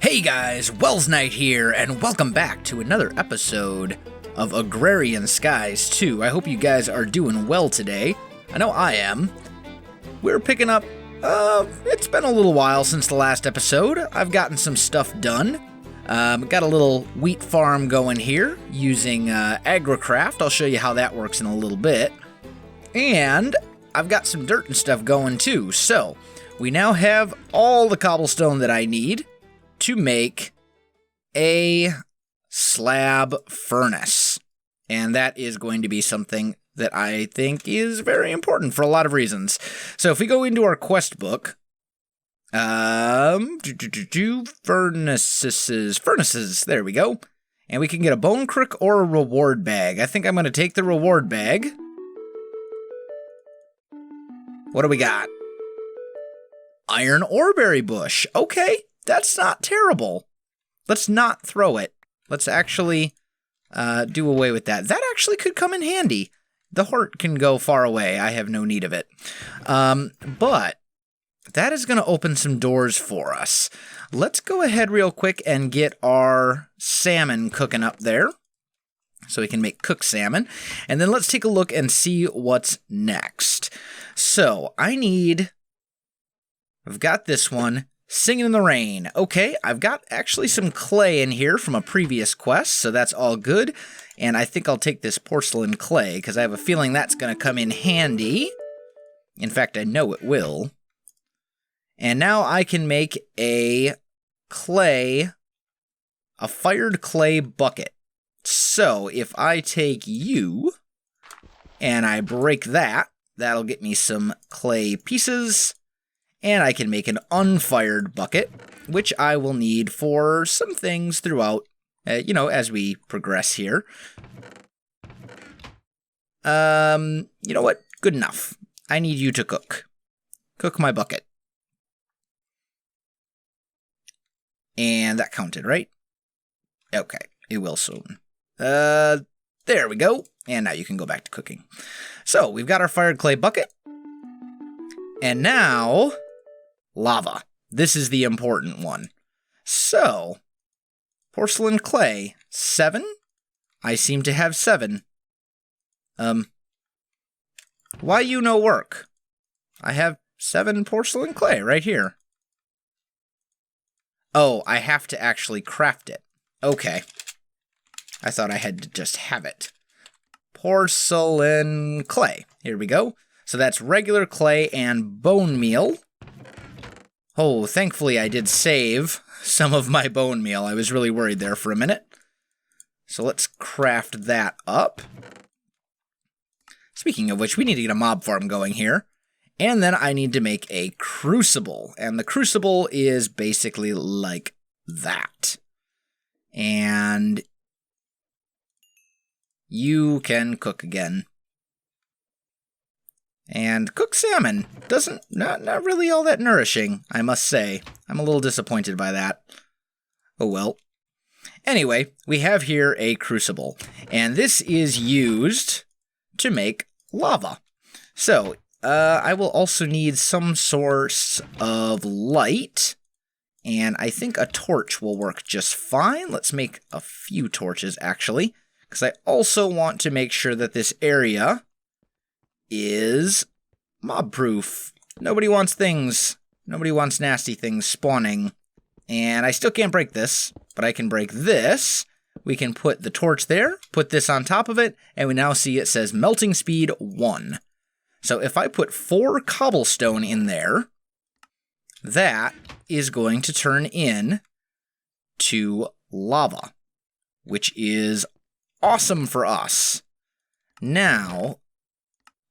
Hey guys, Welsknight here, and welcome back to another episode of Agrarian Skies 2. I hope you guys are doing well today. I know I am. We're picking up, it's been a little while since the last episode. I've gotten some stuff done. Got a little wheat farm going here using AgriCraft. I'll show you how that works in a little bit. And I've got some dirt and stuff going too. So, we now have all the cobblestone that I need to make a slab furnace. And that is going to be something that I think is very important for a lot of reasons. So if we go into our quest book, furnaces, there we go. And we can get a bone crook or a reward bag. I think I'm going to take the reward bag. What do we got? Iron oreberry bush. Okay. That's not terrible. Let's not throw it. Let's actually do away with that. That actually could come in handy. The heart can go far away. I have no need of it. But that is going to open some doors for us. Let's go ahead real quick and get our salmon cooking up there, so we can make cooked salmon. And then let's take a look and see what's next. So I've got this one. Singing in the Rain. Okay, I've got actually some clay in here from a previous quest, so that's all good. And I think I'll take this porcelain clay, because I have a feeling that's going to come in handy. In fact, I know it will. And now I can make a fired clay bucket. So, if I take you, and I break that, that'll get me some clay pieces. And I can make an unfired bucket, which I will need for some things throughout, as we progress here. You know what? Good enough. I need you to cook. Cook my bucket. And that counted, right? Okay, it will soon. There we go. And now you can go back to cooking. So, we've got our fired clay bucket. And now lava. This is the important one. So, porcelain clay, 7. I seem to have 7. Why you no work? I have 7 porcelain clay right here. Oh, I have to actually craft it. Okay. I thought I had to just have it. Porcelain clay. Here we go. So that's regular clay and bone meal. Oh, thankfully I did save some of my bone meal. I was really worried there for a minute. So let's craft that up. Speaking of which, we need to get a mob farm going here. And then I need to make a crucible. And the crucible is basically like that. And you can cook again. And cooked salmon not really all that nourishing, I must say. I'm a little disappointed by that. Oh well. Anyway, we have here a crucible, and this is used to make lava. So, I will also need some source of light, and I think a torch will work just fine. Let's make a few torches, actually, because I also want to make sure that this area is mob-proof. Nobody wants nasty things spawning. And I still can't break this, but I can break this. We can put the torch there, put this on top of it, and we now see it says melting speed 1. So if I put 4 cobblestone in there, that is going to turn in to lava, which is awesome for us. Now,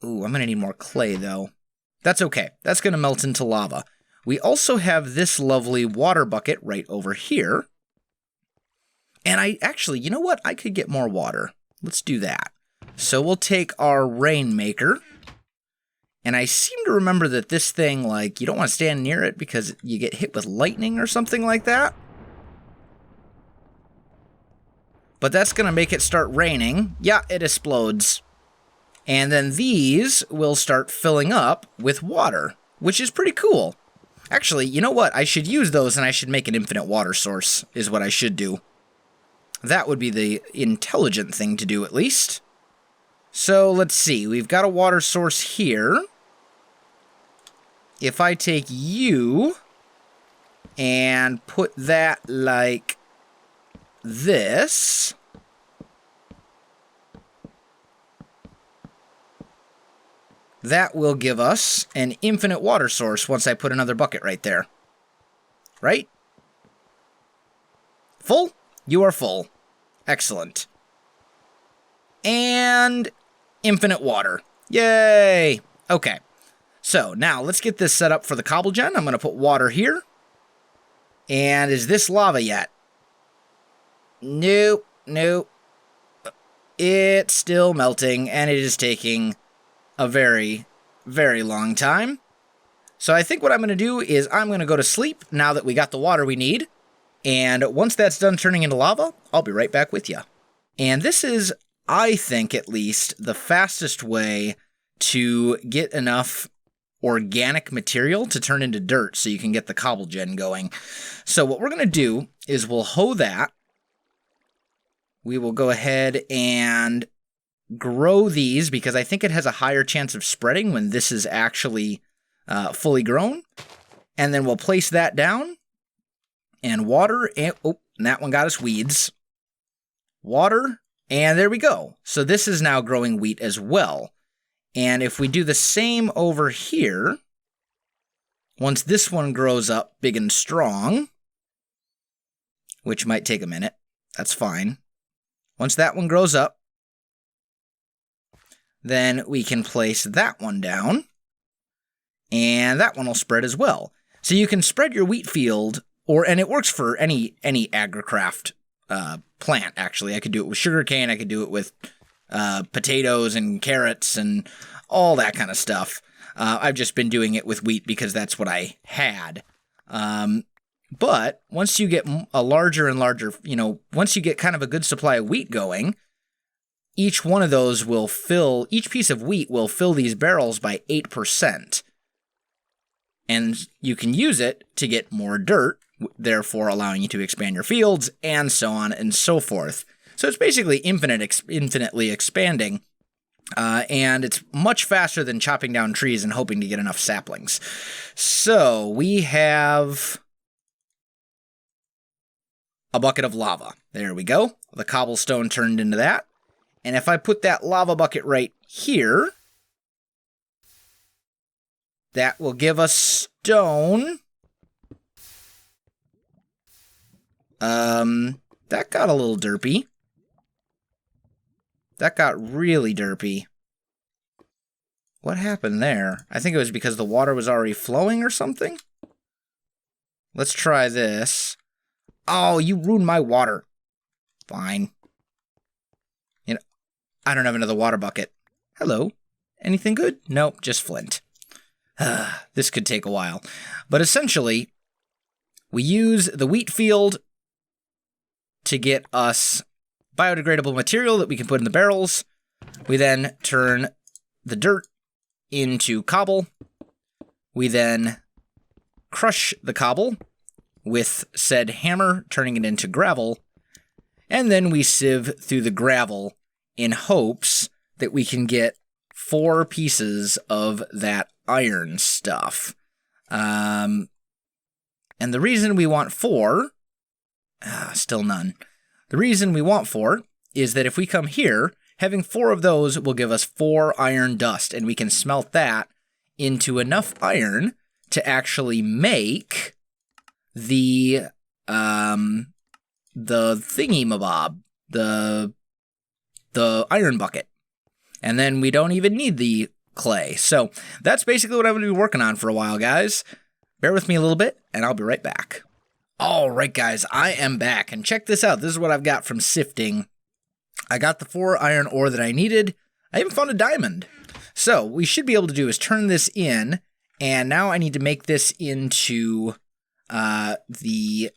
ooh, I'm going to need more clay, though. That's okay. That's going to melt into lava. We also have this lovely water bucket right over here. And you know what? I could get more water. Let's do that. So we'll take our Rainmaker. And I seem to remember that this thing, you don't want to stand near it because you get hit with lightning or something like that. But that's going to make it start raining. Yeah, it explodes. And then these will start filling up with water, which is pretty cool. Actually, you know what? I should use those and I should make an infinite water source, is what I should do. That would be the intelligent thing to do, at least. So, let's see. We've got a water source here. If I take you and put that like this, that will give us an infinite water source once I put another bucket right there. Right? Full? You are full. Excellent. And infinite water. Yay! Okay. So, now let's get this set up for the cobble gen. I'm going to put water here. And is this lava yet? Nope. Nope. It's still melting, and it is taking a very, very long time. So I think what I'm going to do is I'm going to go to sleep now that we got the water we need. And once that's done turning into lava, I'll be right back with you. And this is, I think at least, the fastest way to get enough organic material to turn into dirt so you can get the cobble gen going. So what we're going to do is we'll hoe that. We will go ahead and grow these because I think it has a higher chance of spreading when this is actually fully grown. And then we'll place that down and water. And, oh, and that one got us weeds. Water. And there we go. So this is now growing wheat as well. And if we do the same over here, once this one grows up big and strong, which might take a minute, that's fine. Once that one grows up, then we can place that one down, and that one will spread as well. So you can spread your wheat field, and it works for any agricraft plant, actually. I could do it with sugarcane, I could do it with potatoes and carrots and all that kind of stuff. I've just been doing it with wheat because that's what I had. But once you get a larger and larger, once you get kind of a good supply of wheat going, each one of those will fill, each piece of wheat will fill these barrels by 8%. And you can use it to get more dirt, therefore allowing you to expand your fields, and so on and so forth. So it's basically infinitely expanding, and it's much faster than chopping down trees and hoping to get enough saplings. So we have a bucket of lava. There we go. The cobblestone turned into that. And if I put that lava bucket right here, that will give us stone. That got a little derpy. That got really derpy. What happened there? I think it was because the water was already flowing or something. Let's try this. Oh, you ruined my water. Fine. I don't have another water bucket. Hello. Anything good? Nope, just flint. This could take a while. But essentially, we use the wheat field to get us biodegradable material that we can put in the barrels. We then turn the dirt into cobble. We then crush the cobble with said hammer, turning it into gravel. And then we sieve through the gravel in hopes that we can get 4 pieces of that iron stuff. And the reason we want 4... still none. The reason we want 4 is that if we come here, having 4 of those will give us 4 iron dust, and we can smelt that into enough iron to actually make the thingy-mabob, the iron bucket. And then we don't even need the clay. So that's basically what I'm going to be working on for a while, guys. Bear with me a little bit, and I'll be right back. All right, guys, I am back, and check this out. This is what I've got from sifting. I got the 4 iron ore that I needed. I even found a diamond. So what we should be able to do is turn this in, and now I need to make this into the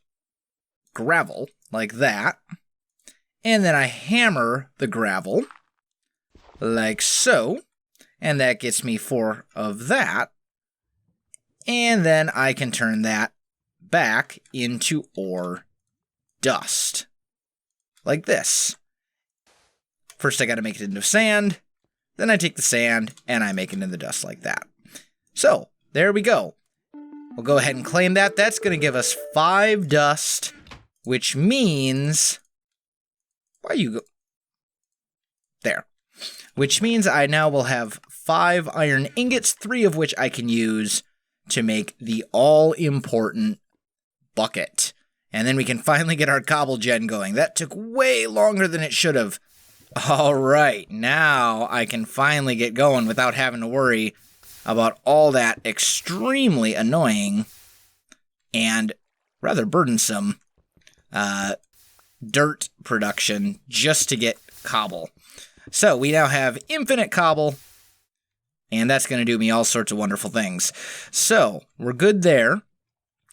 gravel, like that. And then I hammer the gravel, like so, and that gets me 4 of that. And then I can turn that back into ore dust. Like this. First I gotta make it into sand, then I take the sand and I make it into dust like that. So, there we go. We'll go ahead and claim that. That's gonna give us 5 dust, which means... Why you go... There. Which means I now will have 5 iron ingots, 3 of which I can use to make the all-important bucket. And then we can finally get our cobble gen going. That took way longer than it should have. Alright, now I can finally get going without having to worry about all that extremely annoying and rather burdensome dirt production just to get cobble. So we now have infinite cobble, and that's going to do me all sorts of wonderful things. So we're good there.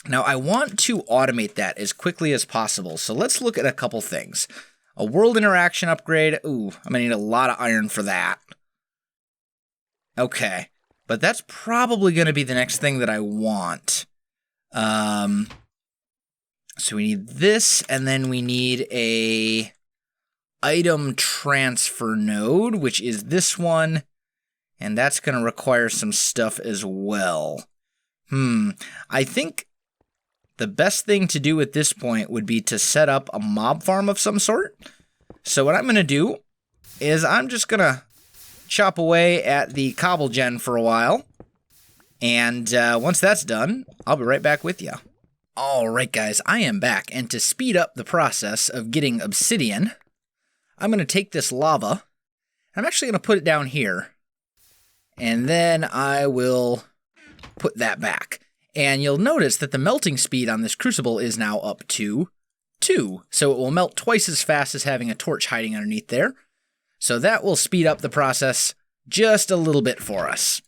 Now I want to automate that as quickly as possible, so let's look at a couple things. A world interaction upgrade. Ooh, I'm going to need a lot of iron for that. Okay, but that's probably going to be the next thing that I want. So we need this, and then we need a item transfer node, which is this one, and that's going to require some stuff as well. I think the best thing to do at this point would be to set up a mob farm of some sort. So what I'm going to do is I'm just going to chop away at the cobble gen for a while. And once that's done, I'll be right back with you. Alright guys, I am back. And to speed up the process of getting obsidian, I'm going to take this lava. I'm actually going to put it down here. And then I will put that back. And you'll notice that the melting speed on this crucible is now up to 2. So it will melt twice as fast as having a torch hiding underneath there. So that will speed up the process just a little bit for us.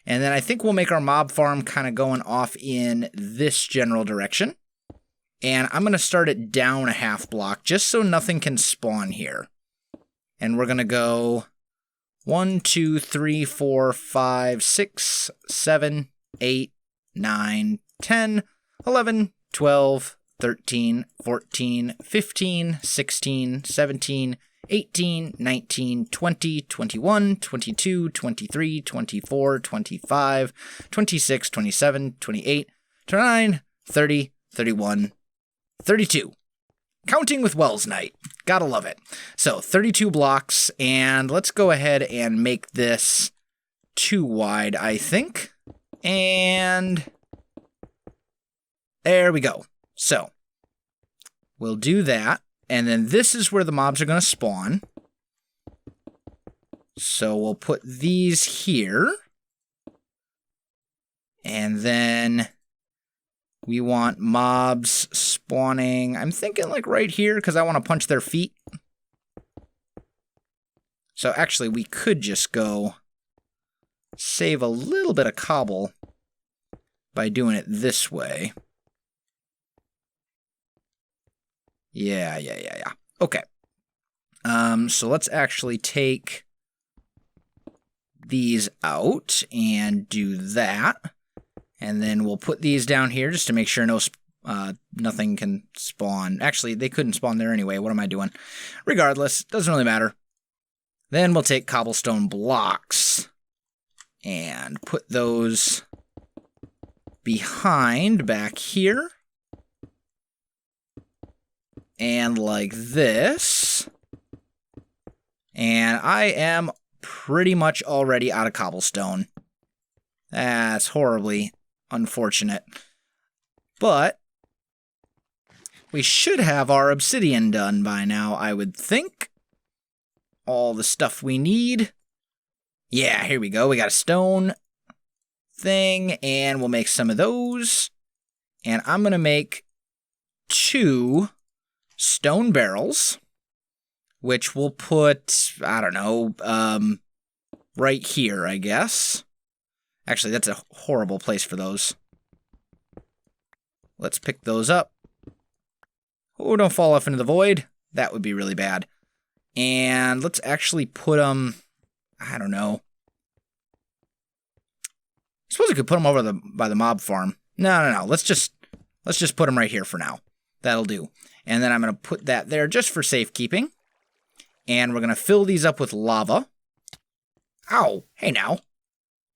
And then I think we'll make our mob farm kind of going off in this general direction. And I'm going to start it down a half block just so nothing can spawn here. And we're going to go 1, 2, 3, 4, 5, 6, 7, 8, 9, 10, 11, 12, 13, 14, 15, 16, 17, 18, 19, 20, 21, 22, 23, 24, 25, 26, 27, 28, 29, 30, 31, 32. Counting with Welsknight. Gotta love it. So, 32 blocks, and let's go ahead and make this 2 wide, I think. And there we go. So, we'll do that. And then this is where the mobs are going to spawn. So we'll put these here. And then we want mobs spawning, I'm thinking like right here, because I want to punch their feet. So actually we could just go save a little bit of cobble by doing it this way. Yeah. Okay. So let's actually take these out and do that. And then we'll put these down here just to make sure nothing can spawn. Actually, they couldn't spawn there anyway. What am I doing? Regardless, doesn't really matter. Then we'll take cobblestone blocks and put those behind back here. And like this. And I am pretty much already out of cobblestone. That's horribly unfortunate. But we should have our obsidian done by now, I would think. All the stuff we need. Yeah, here we go. We got a stone thing, and we'll make some of those. And I'm going to make 2 stone barrels, which we'll put, I don't know, right here, I guess. Actually, that's a horrible place for those. Let's pick those up. Oh, don't fall off into the void. That would be really bad. And let's actually put them, I don't know, suppose we could put them over by the mob farm. No. Let's just put them right here for now. That'll do. And then I'm going to put that there just for safekeeping. And we're going to fill these up with lava. Ow, hey now.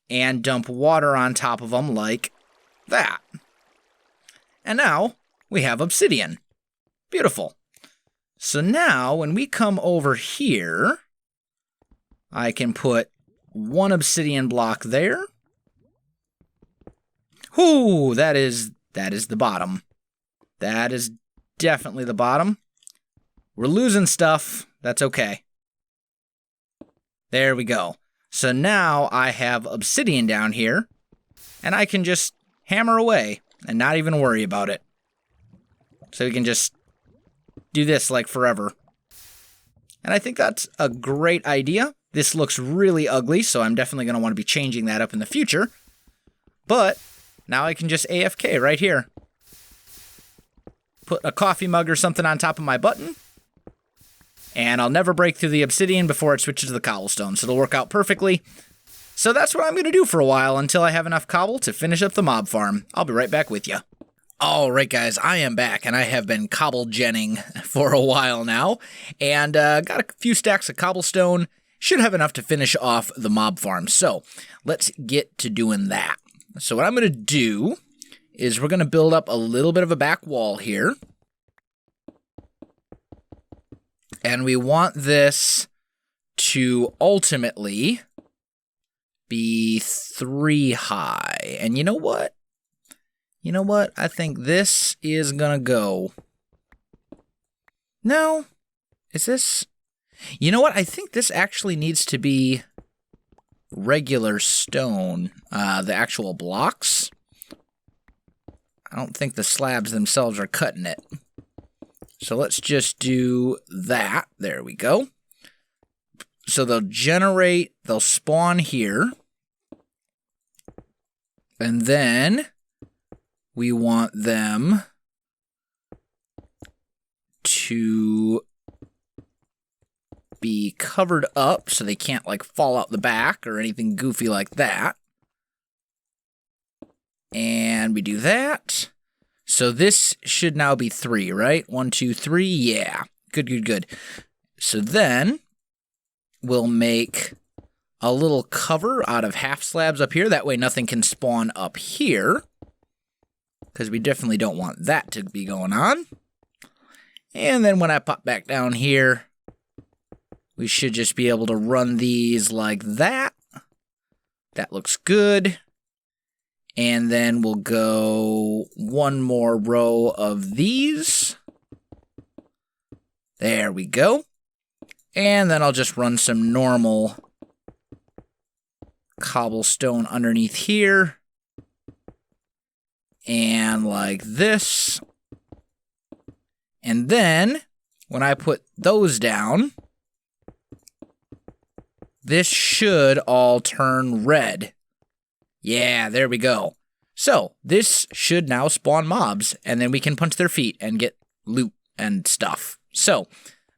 And dump water on top of them like that. And now we have obsidian. Beautiful. So now when we come over here, I can put one obsidian block there. Whoo, that is the bottom. That is definitely the bottom. We're losing stuff. That's okay. There we go. So now I have obsidian down here, and I can just hammer away and not even worry about it. So we can just do this like forever. And I think that's a great idea. This looks really ugly, so I'm definitely going to want to be changing that up in the future. But now I can just AFK right here. Put a coffee mug or something on top of my button. And I'll never break through the obsidian before it switches to the cobblestone, so it'll work out perfectly. So that's what I'm going to do for a while until I have enough cobble to finish up the mob farm. I'll be right back with you. Alright guys, I am back, and I have been cobble-genning for a while now, and got a few stacks of cobblestone. Should have enough to finish off the mob farm, so let's get to doing that. So what I'm going to do is we're going to build up a little bit of a back wall here. And we want this to ultimately be 3 high. And you know what? You know what? I think this is gonna go... No. Is this... You know what? I think this actually needs to be regular stone. The actual blocks. I don't think the slabs themselves are cutting it. So let's just do that. There we go. So they'll spawn here. And then we want them to be covered up so they can't like fall out the back or anything goofy like that. And we do that. So this should now be 3, right? 1, 2, 3. Yeah. Good. So then we'll make a little cover out of half slabs up here. That way nothing can spawn up here, because we definitely don't want that to be going on. And then when I pop back down here, we should just be able to run these like that. That looks good. And then we'll go one more row of these. There we go. And then I'll just run some normal cobblestone underneath here. And like this. And then, when I put those down, this should all turn red. Yeah, there we go. So, this should now spawn mobs, and then we can punch their feet and get loot and stuff. So,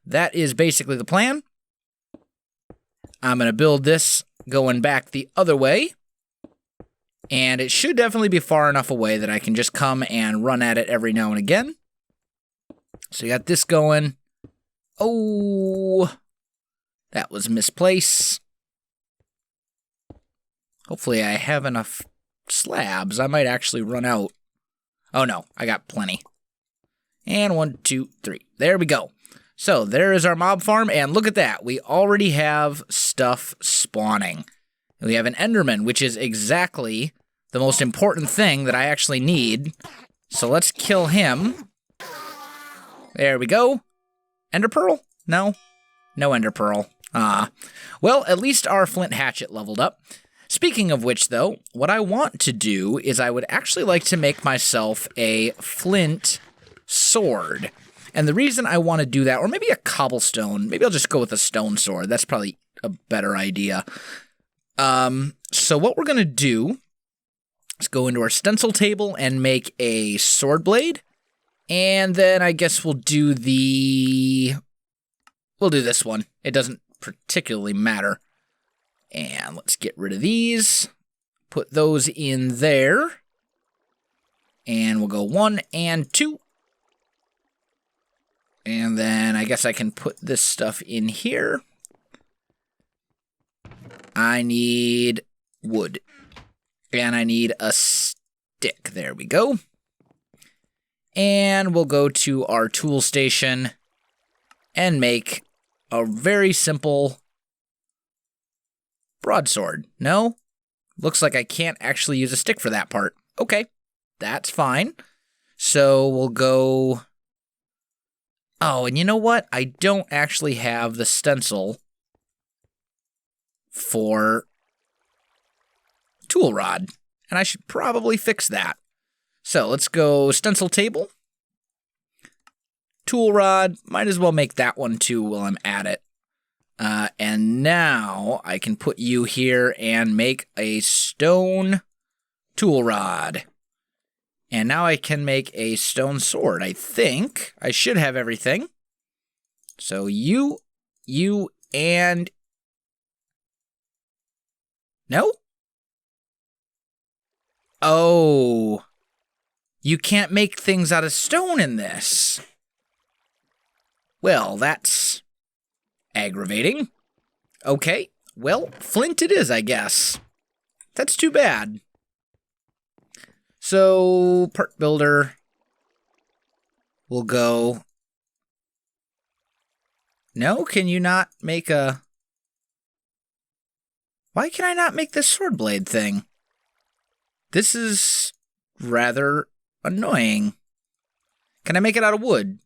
that is basically the plan. I'm going to build this going back the other way. And it should definitely be far enough away that I can just come and run at it every now and again. So, you got this going. Oh, that was misplaced. Hopefully I have enough slabs. I might actually run out. Oh no, I got plenty. And 1, 2, 3. There we go. So there is our mob farm, and look at that. We already have stuff spawning. We have an Enderman, which is exactly the most important thing that I actually need. So let's kill him. There we go. Ender Pearl? No. No Ender Pearl. Well, at least our Flint Hatchet leveled up. Speaking of which, though, what I want to do is I would actually like to make myself a Flint Sword. And the reason I want to do that, or maybe a cobblestone, maybe I'll just go with a stone sword. That's probably a better idea. So what we're going to do is go into our stencil table and make a sword blade. And then I guess we'll do this one. It doesn't particularly matter. And let's get rid of these. put those in there. And we'll go 1 and 2. And then I guess I can put this stuff in here. I need wood. And I need a stick. There we go. And we'll go to our tool station and make a very simple broadsword. No? Looks like I can't actually use a stick for that part. Okay, that's fine. So we'll go... Oh, and you know what? I don't actually have the stencil for tool rod, and I should probably fix that. So let's go stencil table, tool rod, might as well make that one too while I'm at it. And now I can put you here and make a stone tool rod. And now I can make a stone sword. I think I should have everything. So you, and... No? Oh. You can't make things out of stone in this. Well, that's aggravating. Okay, well, flint it is, I guess. That's too bad. So, part builder will go... No, can you not make a... Why can I not make this sword blade thing? This is rather annoying. Can I make it out of wood?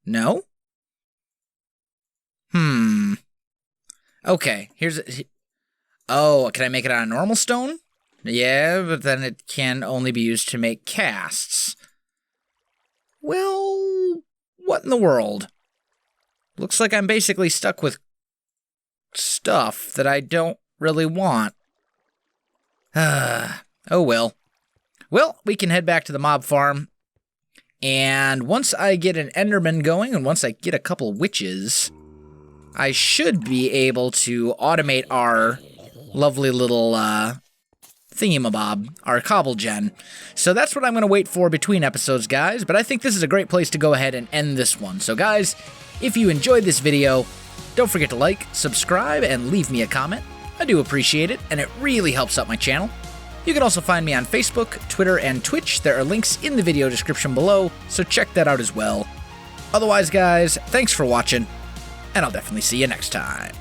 No? Okay, here's... Oh, can I make it out of normal stone? Yeah, but then it can only be used to make casts. Well, what in the world? Looks like I'm basically stuck with stuff that I don't really want. Oh well. Well, we can head back to the mob farm. And once I get an Enderman going, and once I get a couple witches, I should be able to automate our lovely little thingamabob, our cobble gen. So that's what I'm going to wait for between episodes, guys. But I think this is a great place to go ahead and end this one. So guys, if you enjoyed this video, don't forget to like, subscribe, and leave me a comment. I do appreciate it, and it really helps out my channel. You can also find me on Facebook, Twitter, and Twitch. There are links in the video description below, so check that out as well. Otherwise, guys, thanks for watching, and I'll definitely see you next time.